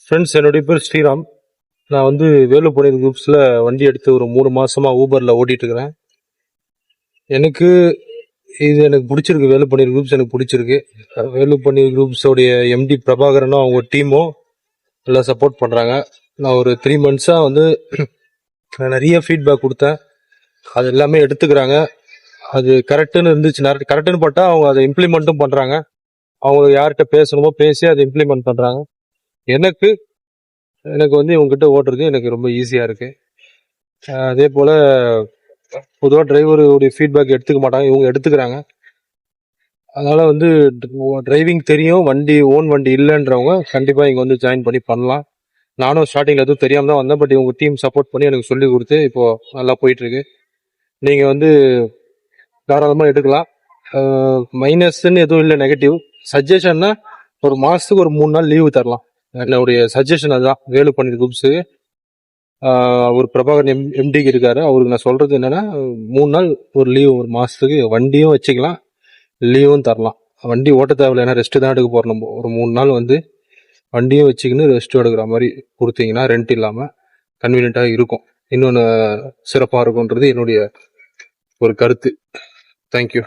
Friends, என்னுடைய பேர் ஸ்ரீராம். நான் வந்து வேலுப்பணி குரூப்ஸில் வண்டி எடுத்து ஒரு 3 மாசமாக ஊபரில் ஓட்டிகிட்டு இருக்கிறேன். எனக்கு பிடிச்சிருக்கு. வேலுப்பணி குரூப்ஸ் எனக்கு பிடிச்சிருக்கு. வேலுப்பணி குரூப்ஸோடைய எம்டி பிரபாகரனும் அவங்க டீமும் நல்லா சப்போர்ட் பண்ணுறாங்க. நான் ஒரு 3 மந்த்ஸாக வந்து நிறைய ஃபீட்பேக் கொடுத்தேன். அது எல்லாமே எடுத்துக்கிறாங்க. அது கரெக்டுன்னு இருந்துச்சுன்னா, கரெக்டுன்னு பட்டால் அவங்க அதை இம்ப்ளிமெண்ட்டும் பண்ணுறாங்க. அவங்க யார்கிட்ட பேசணுமோ பேசி அதை இம்ப்ளிமெண்ட் பண்ணுறாங்க. எனக்கு வந்து இவங்ககிட்ட ஓட்டுறது எனக்கு ரொம்ப ஈஸியாக இருக்குது. அதே போல் பொதுவாக டிரைவருடைய ஃபீட்பேக் எடுத்துக்க மாட்டாங்க, இவங்க எடுத்துக்கிறாங்க. அதனால் வந்து டிரைவிங் தெரியும், ஓன் வண்டி இல்லைன்றவங்க கண்டிப்பாக இங்கே வந்து ஜாயின் பண்ணி பண்ணலாம். நானும் ஸ்டார்டிங்கில் எதுவும் தெரியாமல் தான் வந்தேன். பட் இவங்க டீம் சப்போர்ட் பண்ணி எனக்கு சொல்லி கொடுத்து இப்போது நல்லா போயிட்டுருக்கு. நீங்கள் வந்து தாராளமாக எடுக்கலாம். மைனஸ்ன்னு எதுவும் இல்லை, நெகட்டிவ். சஜஷன்னா ஒரு மாதத்துக்கு ஒரு 3 நாள் லீவு தரலாம். என்னுடைய சஜஷன் அதுதான். வேலுப்பணி குரூப்ஸுக்கு ஒரு பிரபாகரன் எம்டிக்கு இருக்காரு. அவருக்கு நான் சொல்றது என்னன்னா, 3 நாள் ஒரு லீவு, ஒரு மாசத்துக்கு வண்டியும் வச்சுக்கலாம், லீவும் தரலாம். வண்டி ஓட்ட தேவையில்லை, ஏன்னா ரெஸ்ட் தான் எடுக்க போறோம். நம்ம ஒரு 3 நாள் வந்து வண்டியும் வச்சுக்கின்னு ரெஸ்ட் எடுக்கிற மாதிரி கொடுத்தீங்கன்னா ரெண்ட் இல்லாம கன்வீனியன்ட்டாக இருக்கும். இன்னொன்று சிறப்பாக இருக்கும்ன்றது என்னுடைய ஒரு கருத்து. தேங்க்யூ.